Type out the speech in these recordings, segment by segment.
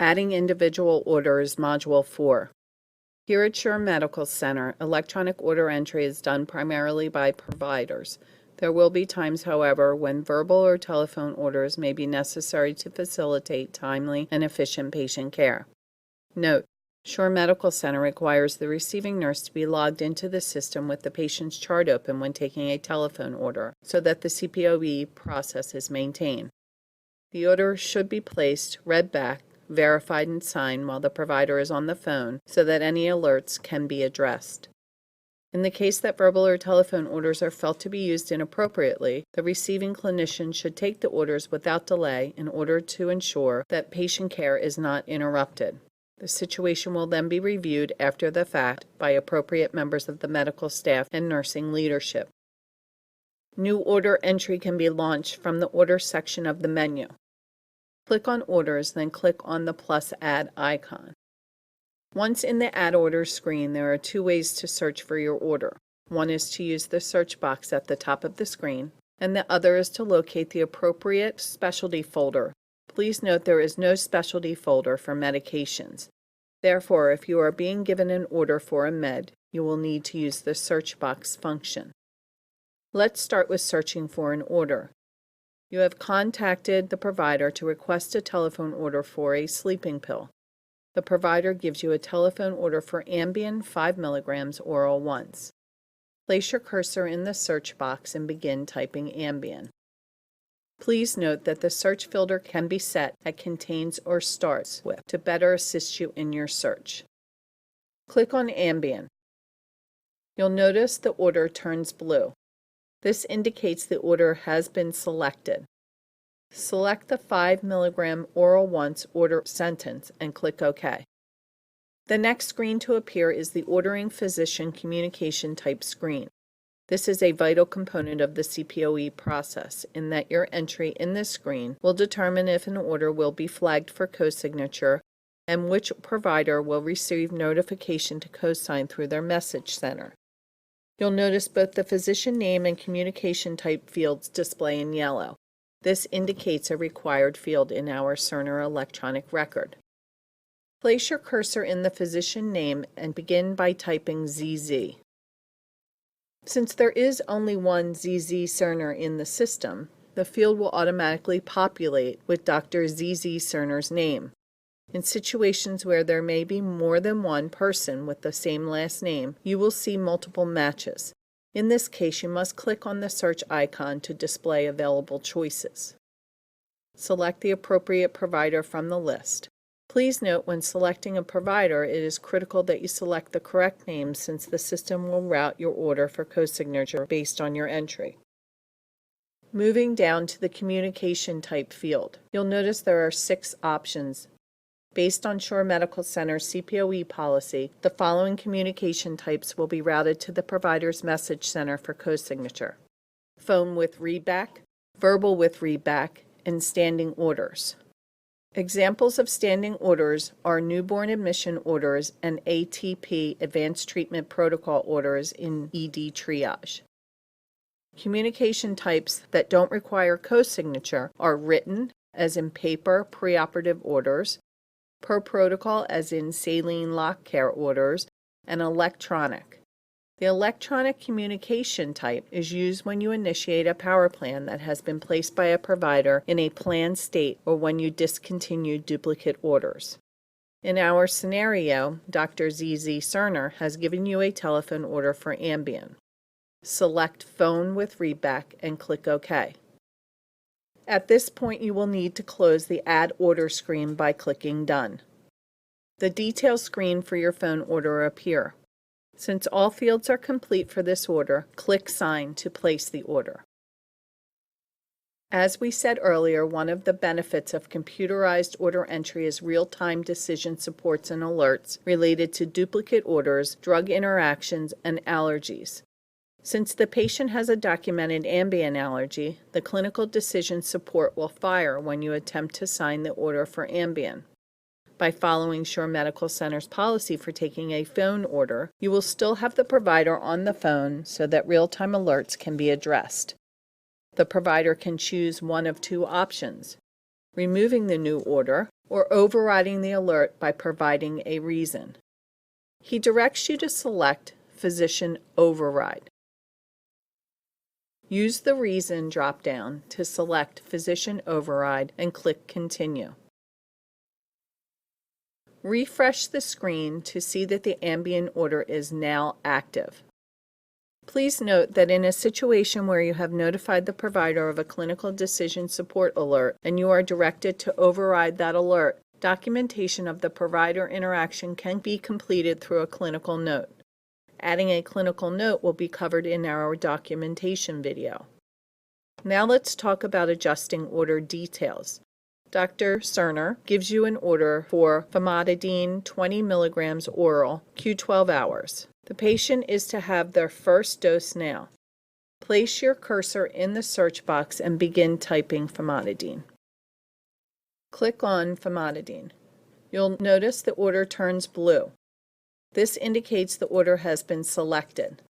Adding individual orders, Module 4. Here at Shore Medical Center, electronic order entry is done primarily by providers. There will be times, however, when verbal or telephone orders may be necessary to facilitate timely and efficient patient care. Note: Shore Medical Center requires the receiving nurse to be logged into the system with the patient's chart open when taking a telephone order, so that the CPOE process is maintained. The order should be placed, read back, verified, and signed while the provider is on the phone so that any alerts can be addressed. In the case that verbal or telephone orders are felt to be used inappropriately, the receiving clinician should take the orders without delay in order to ensure that patient care is not interrupted. The situation will then be reviewed after the fact by appropriate members of the medical staff and nursing leadership. New order entry can be launched from the Order section of the menu. Click on Orders, then click on the plus Add icon. Once in the Add Orders screen, there are two ways to search for your order. One is to use the search box at the top of the screen, and the other is to locate the appropriate specialty folder. Please note there is no specialty folder for medications. Therefore, if you are being given an order for a med, you will need to use the search box function. Let's start with searching for an order. You have contacted the provider to request a telephone order for a sleeping pill. The provider gives you a telephone order for Ambien 5 mg oral once. Place your cursor in the search box and begin typing Ambien. Please note that the search filter can be set at contains or starts with to better assist you in your search. Click on Ambien. You'll notice the order turns blue. This indicates the order has been selected. Select the 5 mg oral once order sentence and click OK. The next screen to appear is the ordering physician communication type screen. This is a vital component of the CPOE process in that your entry in this screen will determine if an order will be flagged for co-signature and which provider will receive notification to co-sign through their message center. You'll notice both the physician name and communication type fields display in yellow. This indicates a required field in our Cerner electronic record. Place your cursor in the physician name and begin by typing ZZ. Since there is only one ZZ Cerner in the system, the field will automatically populate with Dr. ZZ Cerner's name. In situations where there may be more than one person with the same last name, you will see multiple matches. In this case, you must click on the search icon to display available choices. Select the appropriate provider from the list. Please note when selecting a provider, it is critical that you select the correct name since the system will route your order for co-signature based on your entry. Moving down to the communication type field, you'll notice there are 6 options. Based on Shore Medical Center's CPOE policy, the following communication types will be routed to the provider's message center for co-signature: phone with readback, verbal with readback, and standing orders. Examples of standing orders are newborn admission orders and ATP advanced treatment protocol orders in ED triage. Communication types that don't require co-signature are written, as in paper preoperative orders, per protocol as in saline lock care orders, and electronic. The electronic communication type is used when you initiate a power plan that has been placed by a provider in a planned state or when you discontinue duplicate orders. In our scenario, Dr. ZZ Cerner has given you a telephone order for Ambien. Select Phone with Readback and click OK. At this point, you will need to close the Add Order screen by clicking Done. The details screen for your phone order appear. Since all fields are complete for this order, click Sign to place the order. As we said earlier, one of the benefits of computerized order entry is real-time decision supports and alerts related to duplicate orders, drug interactions, and allergies. Since the patient has a documented Ambien allergy, the clinical decision support will fire when you attempt to sign the order for Ambien. By following Shore Medical Center's policy for taking a phone order, you will still have the provider on the phone so that real-time alerts can be addressed. The provider can choose one of 2 options: removing the new order, or overriding the alert by providing a reason. He directs you to select Physician Override. Use the Reason drop-down to select Physician Override and click Continue. Refresh the screen to see that the ambient order is now active. Please note that in a situation where you have notified the provider of a clinical decision support alert and you are directed to override that alert, documentation of the provider interaction can be completed through a clinical note. Adding a clinical note will be covered in our documentation video. Now let's talk about adjusting order details. Dr. Cerner gives you an order for famotidine 20 milligrams oral, Q12 hours. The patient is to have their first dose now. Place your cursor in the search box and begin typing famotidine. Click on famotidine. You'll notice the order turns blue. This indicates the order has been selected.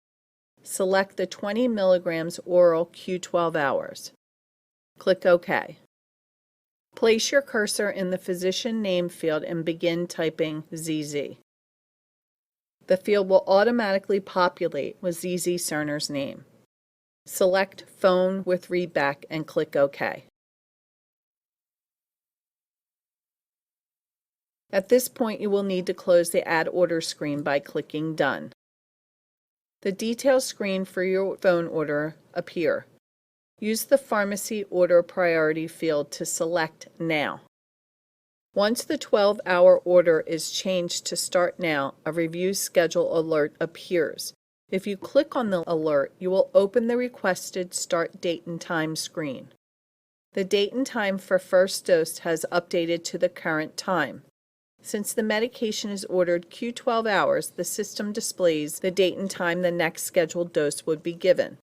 Select the 20 milligrams oral Q12 hours. Click OK. Place your cursor in the physician name field and begin typing ZZ. The field will automatically populate with ZZ Cerner's name. Select Phone with Readback and click OK. At this point, you will need to close the Add Order screen by clicking Done. The details screen for your phone order appear. Use the Pharmacy Order Priority field to select Now. Once the 12-hour order is changed to Start Now, a review schedule alert appears. If you click on the alert, you will open the requested Start Date and Time screen. The date and time for first dose has updated to the current time. Since the medication is ordered Q12 hours, the system displays the date and time the next scheduled dose would be given.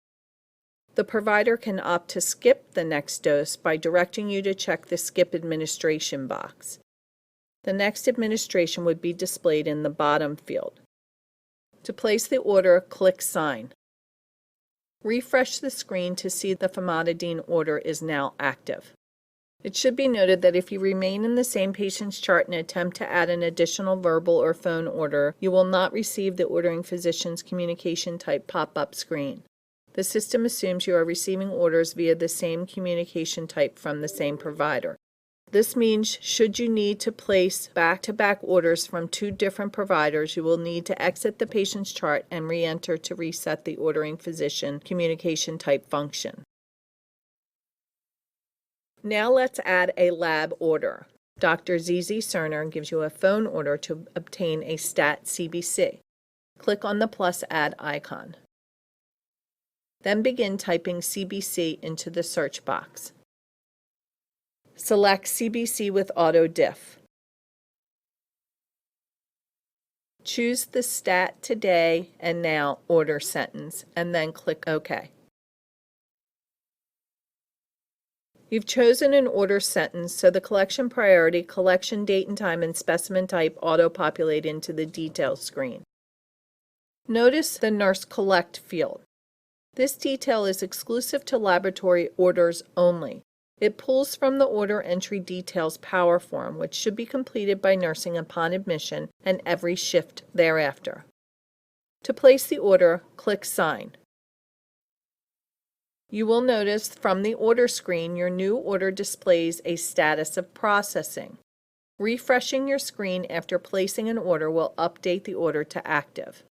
The provider can opt to skip the next dose by directing you to check the Skip Administration box. The next administration would be displayed in the bottom field. To place the order, click Sign. Refresh the screen to see the famotidine order is now active. It should be noted that if you remain in the same patient's chart and attempt to add an additional verbal or phone order, you will not receive the ordering physician's communication type pop-up screen. The system assumes you are receiving orders via the same communication type from the same provider. This means should you need to place back-to-back orders from two different providers, you will need to exit the patient's chart and re-enter to reset the ordering physician communication type function. Now let's add a lab order. Dr. ZZ Cerner gives you a phone order to obtain a STAT CBC. Click on the plus add icon. Then begin typing CBC into the search box. Select CBC with Auto Diff. Choose the STAT Today and Now order sentence and then click OK. You've chosen an order sentence, so the collection priority, collection date and time, and specimen type auto-populate into the details screen. Notice the Nurse Collect field. This detail is exclusive to laboratory orders only. It pulls from the order entry details power form, which should be completed by nursing upon admission and every shift thereafter. To place the order, click Sign. You will notice from the order screen your new order displays a status of processing. Refreshing your screen after placing an order will update the order to active.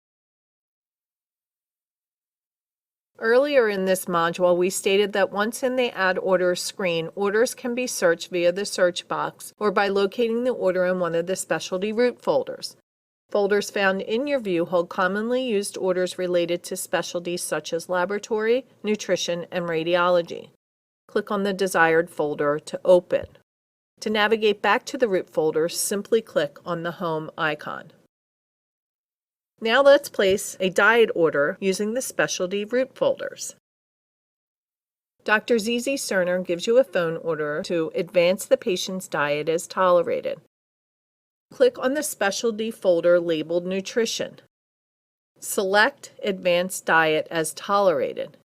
Earlier in this module, we stated that once in the Add Orders screen, orders can be searched via the search box or by locating the order in one of the specialty root folders. Folders found in your view hold commonly used orders related to specialties such as laboratory, nutrition, and radiology. Click on the desired folder to open. To navigate back to the root folder, simply click on the Home icon. Now let's place a diet order using the specialty root folders. Dr. ZZ Cerner gives you a phone order to advance the patient's diet as tolerated. Click on the specialty folder labeled Nutrition. Select Advanced Diet as Tolerated.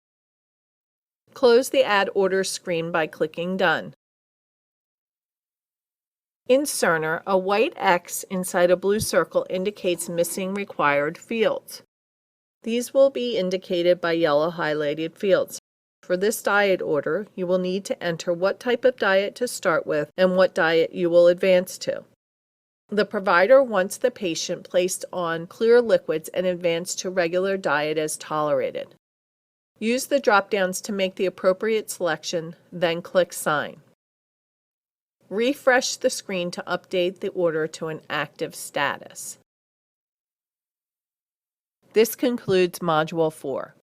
Close the Add Order screen by clicking Done. In Cerner, a white X inside a blue circle indicates missing required fields. These will be indicated by yellow highlighted fields. For this diet order, you will need to enter what type of diet to start with and what diet you will advance to. The provider wants the patient placed on clear liquids and advanced to regular diet as tolerated. Use the drop-downs to make the appropriate selection, then click Sign. Refresh the screen to update the order to an active status. This concludes Module 4.